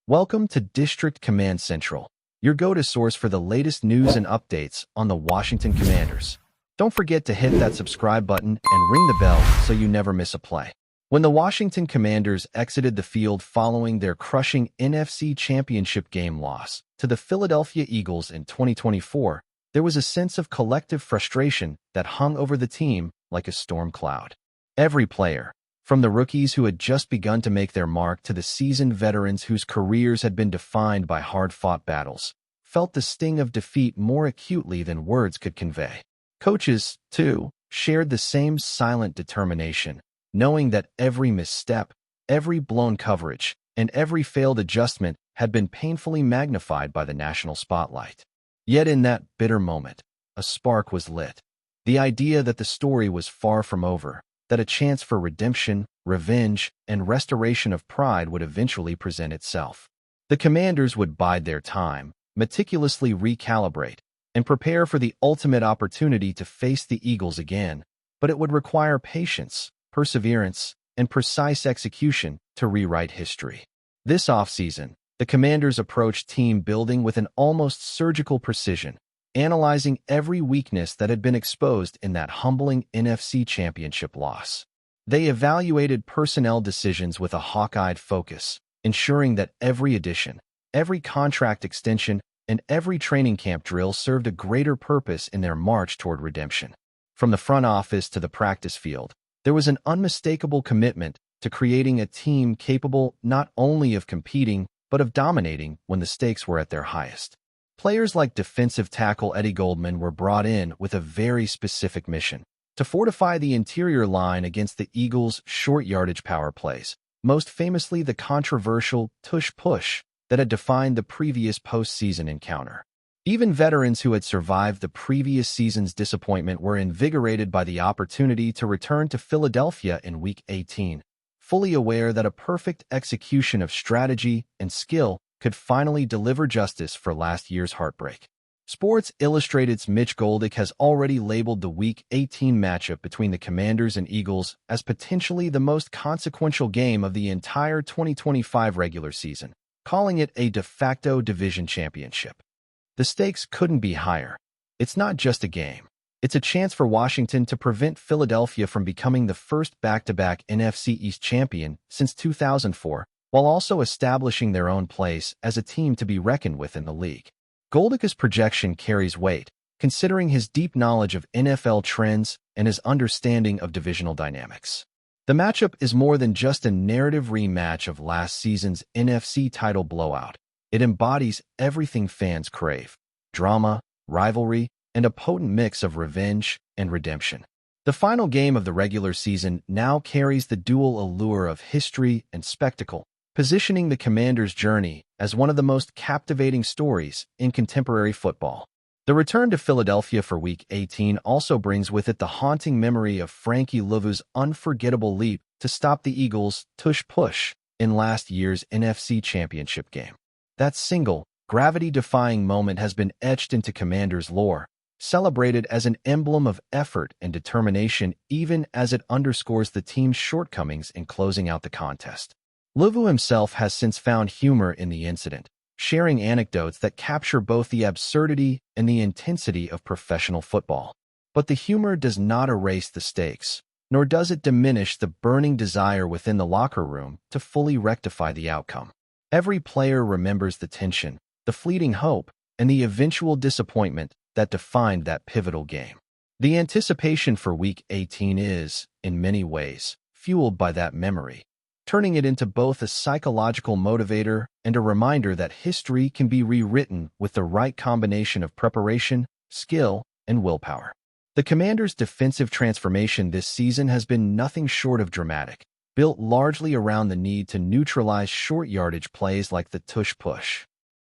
Welcome to District Command Central, your go-to source for the latest news and updates on the Washington Commanders. Don't forget to hit that subscribe button and ring the bell so you never miss a play. When the Washington Commanders exited the field following their crushing NFC Championship game loss to the Philadelphia Eagles in 2024, there was a sense of collective frustration that hung over the team like a storm cloud. Every player, from the rookies who had just begun to make their mark to the seasoned veterans whose careers had been defined by hard-fought battles, felt the sting of defeat more acutely than words could convey. Coaches, too, shared the same silent determination, knowing that every misstep, every blown coverage, and every failed adjustment had been painfully magnified by the national spotlight. Yet in that bitter moment, a spark was lit. The idea that the story was far from over, that a chance for redemption, revenge, and restoration of pride would eventually present itself. The Commanders would bide their time, meticulously recalibrate, and prepare for the ultimate opportunity to face the Eagles again, but it would require patience, perseverance, and precise execution to rewrite history. This offseason, the Commanders approached team building with an almost surgical precision, analyzing every weakness that had been exposed in that humbling NFC Championship loss. They evaluated personnel decisions with a hawk-eyed focus, ensuring that every addition, every contract extension, and every training camp drill served a greater purpose in their march toward redemption. From the front office to the practice field, there was an unmistakable commitment to creating a team capable not only of competing, but of dominating when the stakes were at their highest. Players like defensive tackle Eddie Goldman were brought in with a very specific mission: to fortify the interior line against the Eagles' short-yardage power plays, most famously the controversial tush-push that had defined the previous postseason encounter. Even veterans who had survived the previous season's disappointment were invigorated by the opportunity to return to Philadelphia in Week 18, fully aware that a perfect execution of strategy and skill could finally deliver justice for last year's heartbreak. Sports Illustrated's Mitch Goldick has already labeled the Week 18 matchup between the Commanders and Eagles as potentially the most consequential game of the entire 2025 regular season, calling it a de facto division championship. The stakes couldn't be higher. It's not just a game. It's a chance for Washington to prevent Philadelphia from becoming the first back-to-back NFC East champion since 2004, while also establishing their own place as a team to be reckoned with in the league. Goldick's projection carries weight, considering his deep knowledge of NFL trends and his understanding of divisional dynamics. The matchup is more than just a narrative rematch of last season's NFC title blowout. It embodies everything fans crave: drama, rivalry, and a potent mix of revenge and redemption. The final game of the regular season now carries the dual allure of history and spectacle, positioning the Commanders' journey as one of the most captivating stories in contemporary football. The return to Philadelphia for Week 18 also brings with it the haunting memory of Frankie Louvu's unforgettable leap to stop the Eagles' tush-push in last year's NFC Championship game. That single, gravity-defying moment has been etched into Commanders' lore, celebrated as an emblem of effort and determination even as it underscores the team's shortcomings in closing out the contest. Louvu himself has since found humor in the incident, sharing anecdotes that capture both the absurdity and the intensity of professional football. But the humor does not erase the stakes, nor does it diminish the burning desire within the locker room to fully rectify the outcome. Every player remembers the tension, the fleeting hope, and the eventual disappointment that defined that pivotal game. The anticipation for Week 18 is, in many ways, fueled by that memory, turning it into both a psychological motivator and a reminder that history can be rewritten with the right combination of preparation, skill, and willpower. The Commanders' defensive transformation this season has been nothing short of dramatic, built largely around the need to neutralize short-yardage plays like the tush-push.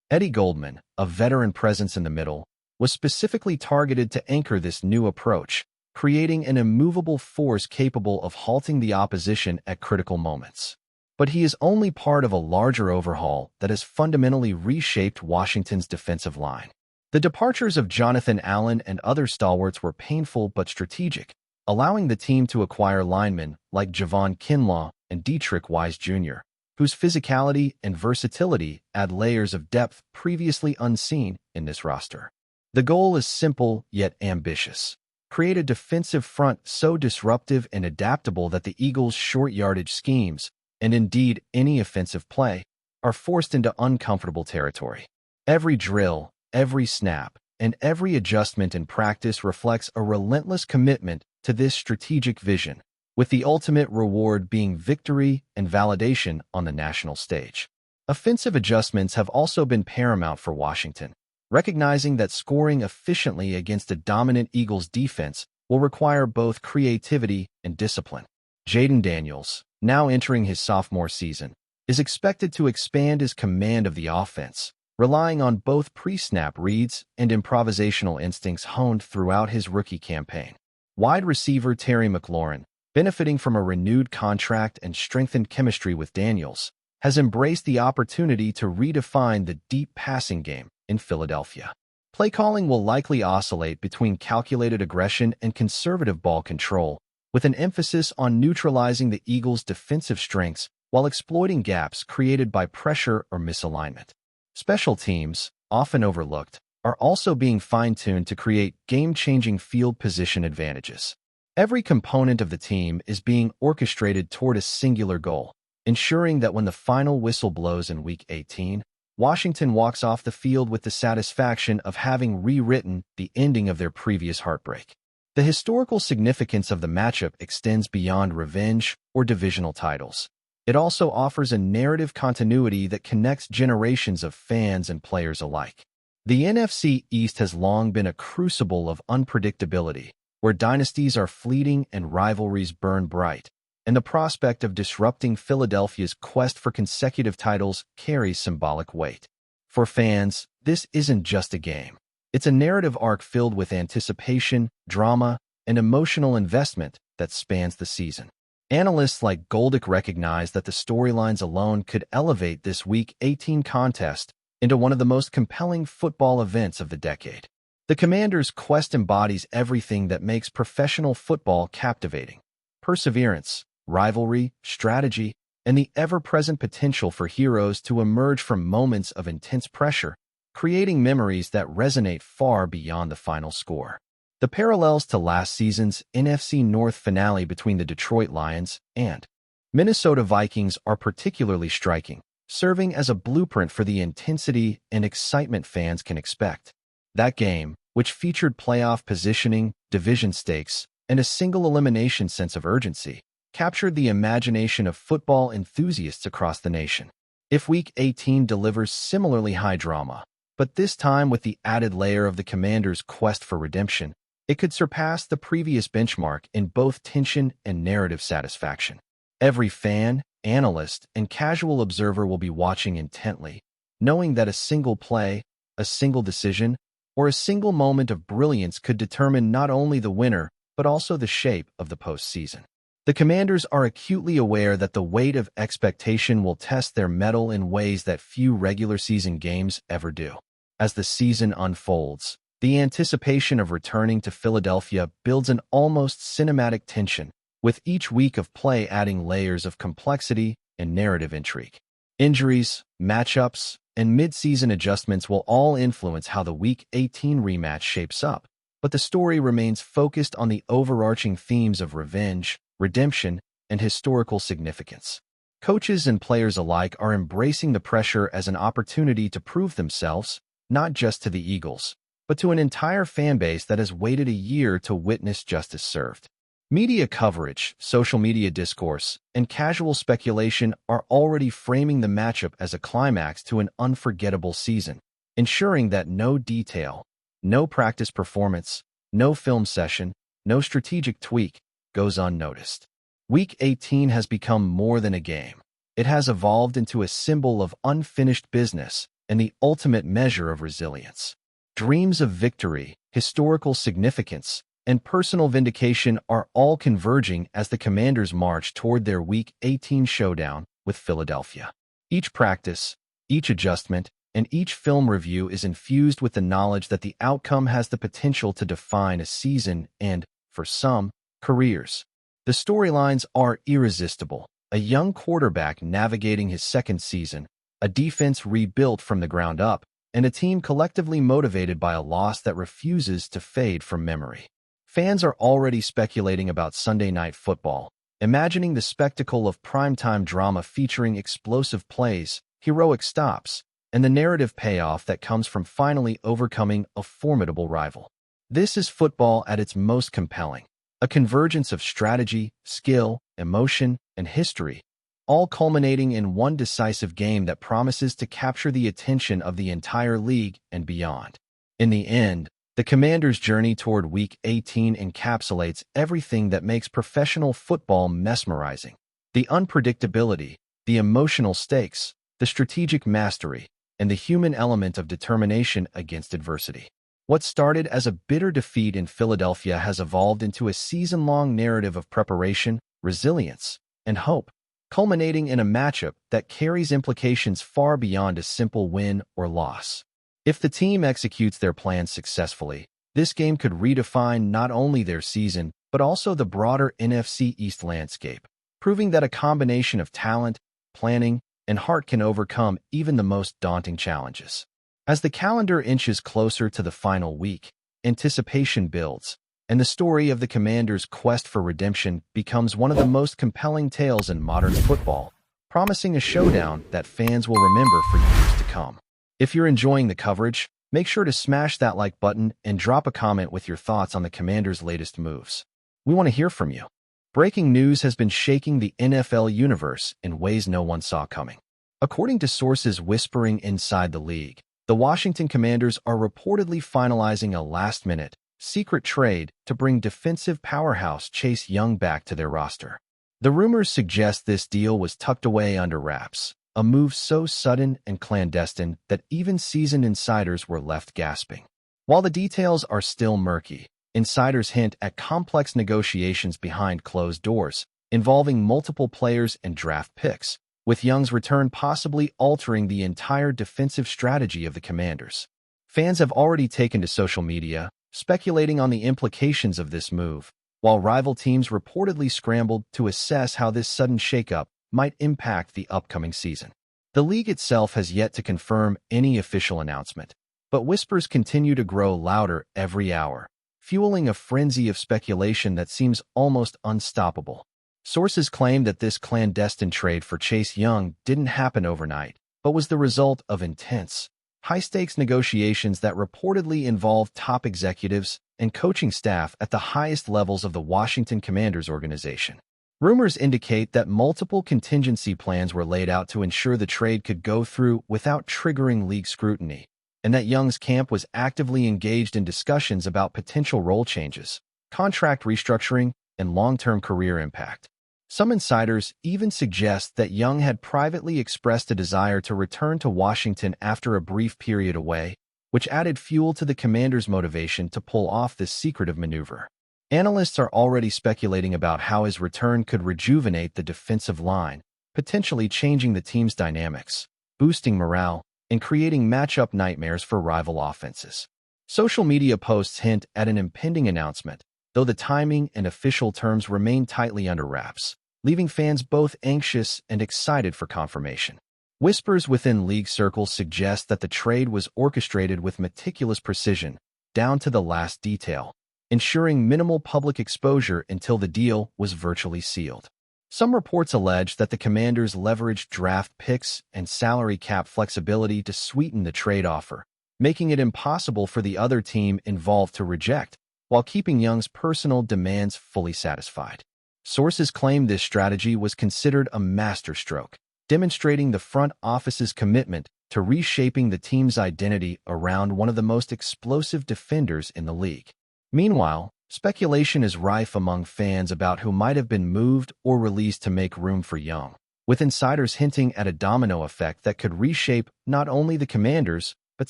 Eddie Goldman, a veteran presence in the middle, was specifically targeted to anchor this new approach, creating an immovable force capable of halting the opposition at critical moments. But he is only part of a larger overhaul that has fundamentally reshaped Washington's defensive line. The departures of Jonathan Allen and other stalwarts were painful but strategic, allowing the team to acquire linemen like Javon Kinlaw and Dietrich Wise Jr., whose physicality and versatility add layers of depth previously unseen in this roster. The goal is simple yet ambitious. Create a defensive front so disruptive and adaptable that the Eagles' short yardage schemes, and indeed any offensive play, are forced into uncomfortable territory. Every drill, every snap, and every adjustment in practice reflects a relentless commitment to this strategic vision, with the ultimate reward being victory and validation on the national stage. Offensive adjustments have also been paramount for Washington, recognizing that scoring efficiently against a dominant Eagles defense will require both creativity and discipline. Jayden Daniels, now entering his sophomore season, is expected to expand his command of the offense, relying on both pre-snap reads and improvisational instincts honed throughout his rookie campaign. Wide receiver Terry McLaurin, benefiting from a renewed contract and strengthened chemistry with Daniels, has embraced the opportunity to redefine the deep passing game in Philadelphia. Play calling will likely oscillate between calculated aggression and conservative ball control, with an emphasis on neutralizing the Eagles' defensive strengths while exploiting gaps created by pressure or misalignment. Special teams, often overlooked, are also being fine-tuned to create game-changing field position advantages. Every component of the team is being orchestrated toward a singular goal, ensuring that when the final whistle blows in Week 18, Washington walks off the field with the satisfaction of having rewritten the ending of their previous heartbreak. The historical significance of the matchup extends beyond revenge or divisional titles. It also offers a narrative continuity that connects generations of fans and players alike. The NFC East has long been a crucible of unpredictability, where dynasties are fleeting and rivalries burn bright, and the prospect of disrupting Philadelphia's quest for consecutive titles carries symbolic weight. For fans, this isn't just a game. It's a narrative arc filled with anticipation, drama, and emotional investment that spans the season. Analysts like Goldick recognize that the storylines alone could elevate this Week 18 contest into one of the most compelling football events of the decade. The Commanders' quest embodies everything that makes professional football captivating: perseverance, rivalry, strategy, and the ever-present potential for heroes to emerge from moments of intense pressure, creating memories that resonate far beyond the final score. The parallels to last season's NFC North finale between the Detroit Lions and Minnesota Vikings are particularly striking, serving as a blueprint for the intensity and excitement fans can expect. That game, which featured playoff positioning, division stakes, and a single elimination sense of urgency, captured the imagination of football enthusiasts across the nation. If Week 18 delivers similarly high drama, but this time with the added layer of the Commanders' quest for redemption, it could surpass the previous benchmark in both tension and narrative satisfaction. Every fan, analyst, and casual observer will be watching intently, knowing that a single play, a single decision, or a single moment of brilliance could determine not only the winner, but also the shape of the postseason. The Commanders are acutely aware that the weight of expectation will test their mettle in ways that few regular season games ever do. As the season unfolds, the anticipation of returning to Philadelphia builds an almost cinematic tension, with each week of play adding layers of complexity and narrative intrigue. Injuries, matchups, and mid-season adjustments will all influence how the Week 18 rematch shapes up, but the story remains focused on the overarching themes of revenge, redemption, and historical significance. Coaches and players alike are embracing the pressure as an opportunity to prove themselves, not just to the Eagles, but to an entire fan base that has waited a year to witness justice served. Media coverage, social media discourse, and casual speculation are already framing the matchup as a climax to an unforgettable season, ensuring that no detail, no practice performance, no film session, no strategic tweak goes unnoticed. Week 18 has become more than a game. It has evolved into a symbol of unfinished business and the ultimate measure of resilience. Dreams of victory, historical significance, and personal vindication are all converging as the Commanders march toward their Week 18 showdown with Philadelphia. Each practice, each adjustment, and each film review is infused with the knowledge that the outcome has the potential to define a season and, for some, careers. The storylines are irresistible, a young quarterback navigating his second season, a defense rebuilt from the ground up, and a team collectively motivated by a loss that refuses to fade from memory. Fans are already speculating about Sunday Night Football, imagining the spectacle of primetime drama featuring explosive plays, heroic stops, and the narrative payoff that comes from finally overcoming a formidable rival. This is football at its most compelling, a convergence of strategy, skill, emotion, and history, all culminating in one decisive game that promises to capture the attention of the entire league and beyond. In the end, the Commanders' journey toward Week 18 encapsulates everything that makes professional football mesmerizing: the unpredictability, the emotional stakes, the strategic mastery, and the human element of determination against adversity. What started as a bitter defeat in Philadelphia has evolved into a season-long narrative of preparation, resilience, and hope, culminating in a matchup that carries implications far beyond a simple win or loss. If the team executes their plans successfully, this game could redefine not only their season, but also the broader NFC East landscape, proving that a combination of talent, planning, and heart can overcome even the most daunting challenges. As the calendar inches closer to the final week, anticipation builds, and the story of the Commanders' quest for redemption becomes one of the most compelling tales in modern football, promising a showdown that fans will remember for years to come. If you're enjoying the coverage, make sure to smash that like button and drop a comment with your thoughts on the Commanders' latest moves. We want to hear from you. Breaking news has been shaking the NFL universe in ways no one saw coming. According to sources whispering inside the league, the Washington Commanders are reportedly finalizing a last-minute, secret trade to bring defensive powerhouse Chase Young back to their roster. The rumors suggest this deal was tucked away under wraps, a move so sudden and clandestine that even seasoned insiders were left gasping. While the details are still murky, insiders hint at complex negotiations behind closed doors, involving multiple players and draft picks, with Young's return possibly altering the entire defensive strategy of the Commanders. Fans have already taken to social media, speculating on the implications of this move, while rival teams reportedly scrambled to assess how this sudden shakeup might impact the upcoming season. The league itself has yet to confirm any official announcement, but whispers continue to grow louder every hour, fueling a frenzy of speculation that seems almost unstoppable. Sources claim that this clandestine trade for Chase Young didn't happen overnight, but was the result of intense, high-stakes negotiations that reportedly involved top executives and coaching staff at the highest levels of the Washington Commanders organization. Rumors indicate that multiple contingency plans were laid out to ensure the trade could go through without triggering league scrutiny, and that Young's camp was actively engaged in discussions about potential role changes, contract restructuring, and long-term career impact. Some insiders even suggest that Young had privately expressed a desire to return to Washington after a brief period away, which added fuel to the Commanders' motivation to pull off this secretive maneuver. Analysts are already speculating about how his return could rejuvenate the defensive line, potentially changing the team's dynamics, boosting morale, and creating matchup nightmares for rival offenses. Social media posts hint at an impending announcement, though the timing and official terms remain tightly under wraps, leaving fans both anxious and excited for confirmation. Whispers within league circles suggest that the trade was orchestrated with meticulous precision, down to the last detail, ensuring minimal public exposure until the deal was virtually sealed. Some reports allege that the Commanders leveraged draft picks and salary cap flexibility to sweeten the trade offer, making it impossible for the other team involved to reject, while keeping Young's personal demands fully satisfied. Sources claim this strategy was considered a masterstroke, demonstrating the front office's commitment to reshaping the team's identity around one of the most explosive defenders in the league. Meanwhile, speculation is rife among fans about who might have been moved or released to make room for Young, with insiders hinting at a domino effect that could reshape not only the Commanders, but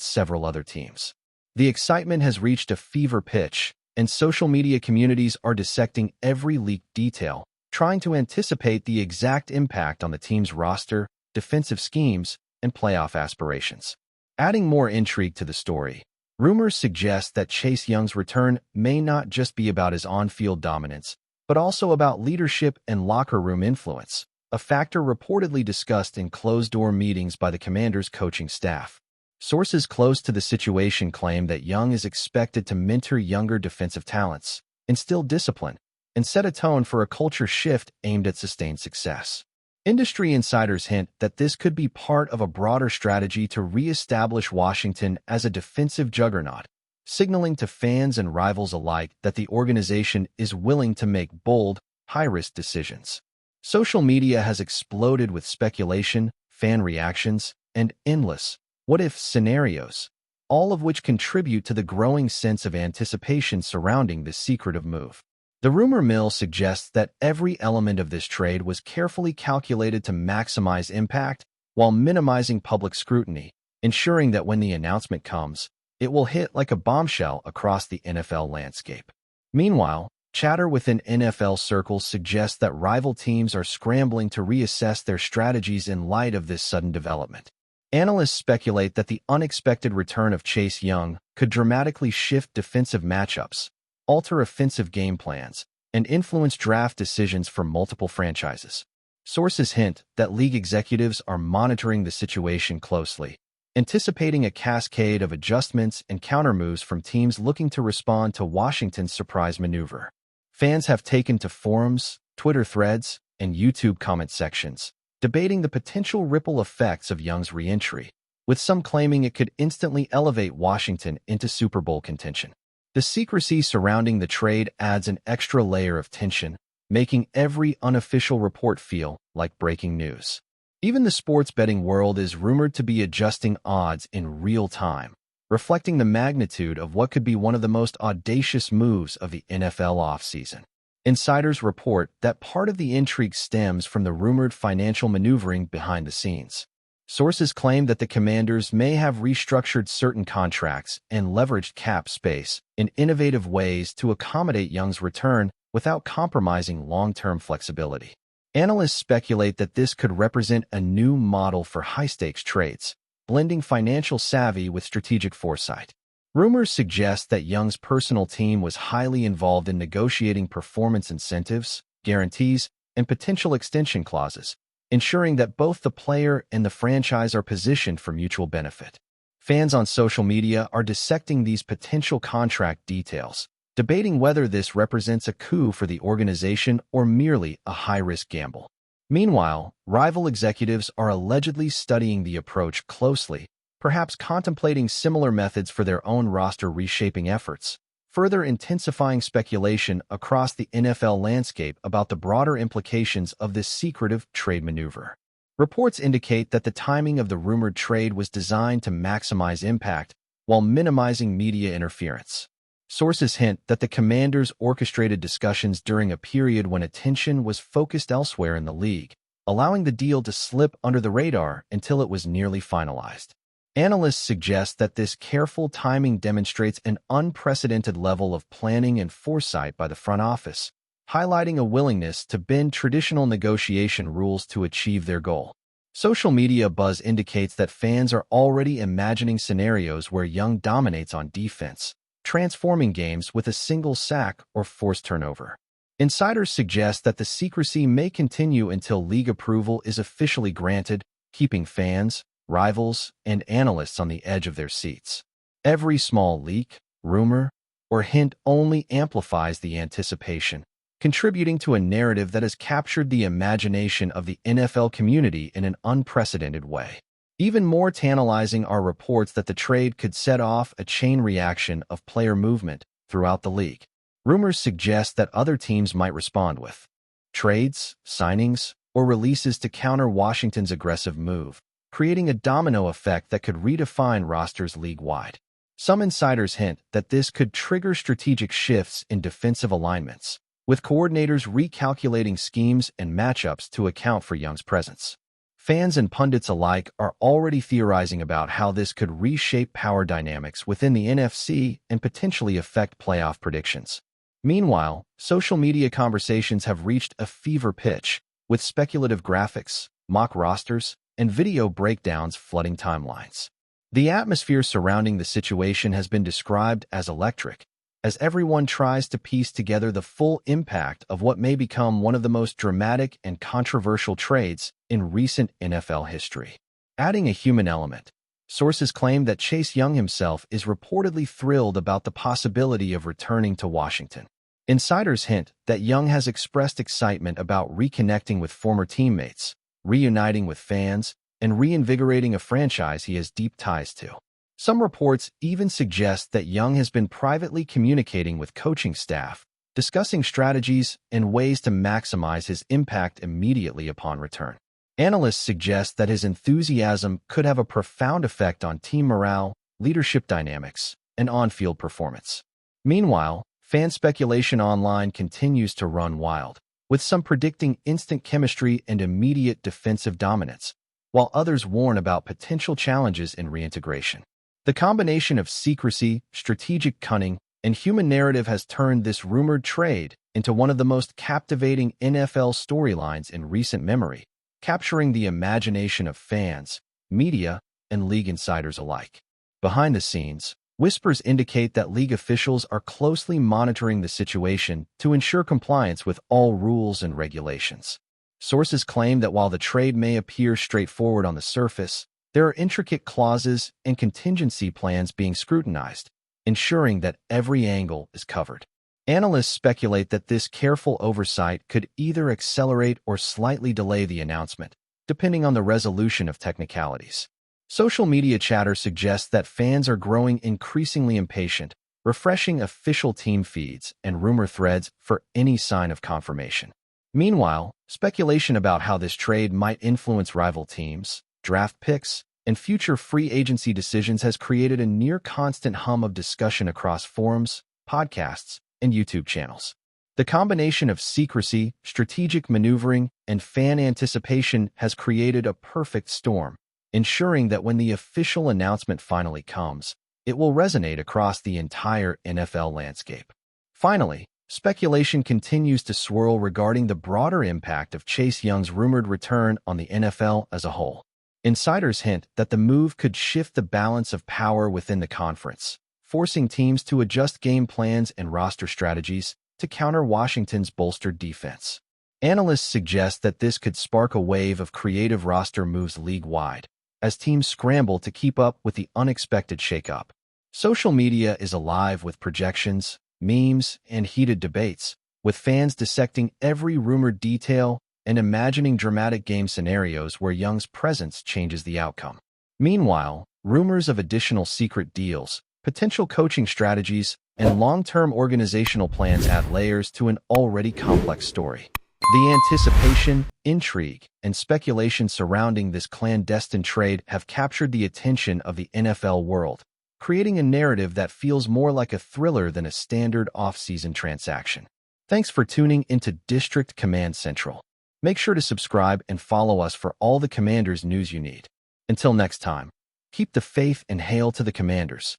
several other teams. The excitement has reached a fever pitch, and social media communities are dissecting every leaked detail, trying to anticipate the exact impact on the team's roster, defensive schemes, and playoff aspirations. Adding more intrigue to the story, rumors suggest that Chase Young's return may not just be about his on-field dominance, but also about leadership and locker room influence, a factor reportedly discussed in closed-door meetings by the Commanders' coaching staff. Sources close to the situation claim that Young is expected to mentor younger defensive talents, instill discipline, and set a tone for a culture shift aimed at sustained success. Industry insiders hint that this could be part of a broader strategy to re-establish Washington as a defensive juggernaut, signaling to fans and rivals alike that the organization is willing to make bold, high-risk decisions. Social media has exploded with speculation, fan reactions, and endless what-if scenarios, all of which contribute to the growing sense of anticipation surrounding this secretive move. The rumor mill suggests that every element of this trade was carefully calculated to maximize impact while minimizing public scrutiny, ensuring that when the announcement comes, it will hit like a bombshell across the NFL landscape. Meanwhile, chatter within NFL circles suggests that rival teams are scrambling to reassess their strategies in light of this sudden development. Analysts speculate that the unexpected return of Chase Young could dramatically shift defensive matchups, alter offensive game plans, and influence draft decisions for multiple franchises. Sources hint that league executives are monitoring the situation closely, anticipating a cascade of adjustments and countermoves from teams looking to respond to Washington's surprise maneuver. Fans have taken to forums, Twitter threads, and YouTube comment sections, debating the potential ripple effects of Young's re-entry, with some claiming it could instantly elevate Washington into Super Bowl contention. The secrecy surrounding the trade adds an extra layer of tension, making every unofficial report feel like breaking news. Even the sports betting world is rumored to be adjusting odds in real time, reflecting the magnitude of what could be one of the most audacious moves of the NFL offseason. Insiders report that part of the intrigue stems from the rumored financial maneuvering behind the scenes. Sources claim that the Commanders may have restructured certain contracts and leveraged cap space in innovative ways to accommodate Young's return without compromising long-term flexibility. Analysts speculate that this could represent a new model for high-stakes trades, blending financial savvy with strategic foresight. Rumors suggest that Young's personal team was highly involved in negotiating performance incentives, guarantees, and potential extension clauses, ensuring that both the player and the franchise are positioned for mutual benefit. Fans on social media are dissecting these potential contract details, debating whether this represents a coup for the organization or merely a high-risk gamble. Meanwhile, rival executives are allegedly studying the approach closely, perhaps contemplating similar methods for their own roster reshaping efforts, further intensifying speculation across the NFL landscape about the broader implications of this secretive trade maneuver. Reports indicate that the timing of the rumored trade was designed to maximize impact while minimizing media interference. Sources hint that the Commanders orchestrated discussions during a period when attention was focused elsewhere in the league, allowing the deal to slip under the radar until it was nearly finalized. Analysts suggest that this careful timing demonstrates an unprecedented level of planning and foresight by the front office, highlighting a willingness to bend traditional negotiation rules to achieve their goal. Social media buzz indicates that fans are already imagining scenarios where Young dominates on defense, transforming games with a single sack or forced turnover. Insiders suggest that the secrecy may continue until league approval is officially granted, keeping fans, rivals, and analysts on the edge of their seats. Every small leak, rumor, or hint only amplifies the anticipation, contributing to a narrative that has captured the imagination of the NFL community in an unprecedented way. Even more tantalizing are reports that the trade could set off a chain reaction of player movement throughout the league. Rumors suggest that other teams might respond with trades, signings, or releases to counter Washington's aggressive move, creating a domino effect that could redefine rosters league-wide. Some insiders hint that this could trigger strategic shifts in defensive alignments, with coordinators recalculating schemes and matchups to account for Young's presence. Fans and pundits alike are already theorizing about how this could reshape power dynamics within the NFC and potentially affect playoff predictions. Meanwhile, social media conversations have reached a fever pitch, with speculative graphics, mock rosters, and video breakdowns flooding timelines. The atmosphere surrounding the situation has been described as electric, as everyone tries to piece together the full impact of what may become one of the most dramatic and controversial trades in recent NFL history. Adding a human element, sources claim that Chase Young himself is reportedly thrilled about the possibility of returning to Washington. Insiders hint that Young has expressed excitement about reconnecting with former teammates, reuniting with fans, and reinvigorating a franchise he has deep ties to. Some reports even suggest that Young has been privately communicating with coaching staff, discussing strategies and ways to maximize his impact immediately upon return. Analysts suggest that his enthusiasm could have a profound effect on team morale, leadership dynamics, and on-field performance. Meanwhile, fan speculation online continues to run wild, with some predicting instant chemistry and immediate defensive dominance, while others warn about potential challenges in reintegration. The combination of secrecy, strategic cunning, and human narrative has turned this rumored trade into one of the most captivating NFL storylines in recent memory, capturing the imagination of fans, media, and league insiders alike. Behind the scenes, whispers indicate that league officials are closely monitoring the situation to ensure compliance with all rules and regulations. Sources claim that while the trade may appear straightforward on the surface, there are intricate clauses and contingency plans being scrutinized, ensuring that every angle is covered. Analysts speculate that this careful oversight could either accelerate or slightly delay the announcement, depending on the resolution of technicalities. Social media chatter suggests that fans are growing increasingly impatient, refreshing official team feeds and rumor threads for any sign of confirmation. Meanwhile, speculation about how this trade might influence rival teams, draft picks, and future free agency decisions has created a near-constant hum of discussion across forums, podcasts, and YouTube channels. The combination of secrecy, strategic maneuvering, and fan anticipation has created a perfect storm, ensuring that when the official announcement finally comes, it will resonate across the entire NFL landscape. Finally, speculation continues to swirl regarding the broader impact of Chase Young's rumored return on the NFL as a whole. Insiders hint that the move could shift the balance of power within the conference, forcing teams to adjust game plans and roster strategies to counter Washington's bolstered defense. Analysts suggest that this could spark a wave of creative roster moves league-wide, as teams scramble to keep up with the unexpected shakeup. Social media is alive with projections, memes, and heated debates, with fans dissecting every rumored detail and imagining dramatic game scenarios where Young's presence changes the outcome. Meanwhile, rumors of additional secret deals, potential coaching strategies, and long-term organizational plans add layers to an already complex story. The anticipation, intrigue, and speculation surrounding this clandestine trade have captured the attention of the NFL world, creating a narrative that feels more like a thriller than a standard off-season transaction. Thanks for tuning into District Command Central. Make sure to subscribe and follow us for all the Commanders news you need. Until next time, keep the faith and hail to the Commanders.